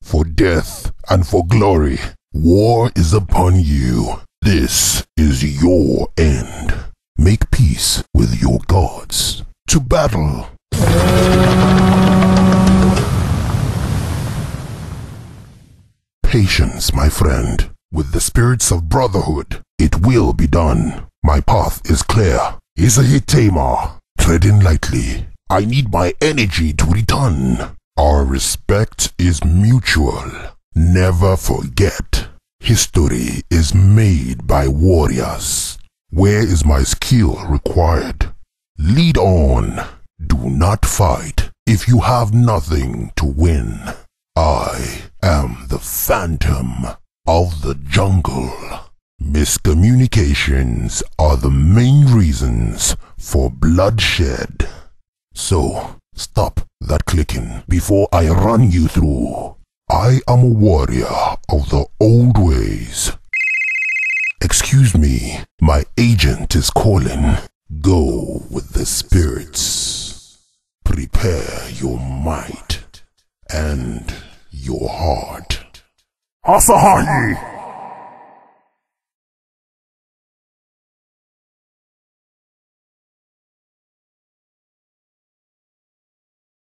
for death and for glory. War is upon you. This is your end. Make peace with your gods. To battle. Patience, my friend. With the spirits of brotherhood, it will be done. My path is clear. Isahi Tamar, treading lightly. I need my energy to return. Our respect is mutual. Never forget. History is made by warriors. Where is my skill required? Lead on. Do not fight if you have nothing to win. I am the Phantom of the Jungle. Miscommunications are the main reasons for bloodshed. So, stop that clicking before I run you through. I am a warrior of the old ways. Excuse me, my agent is calling. Go with the spirits. Prepare your might and your heart. Asahi!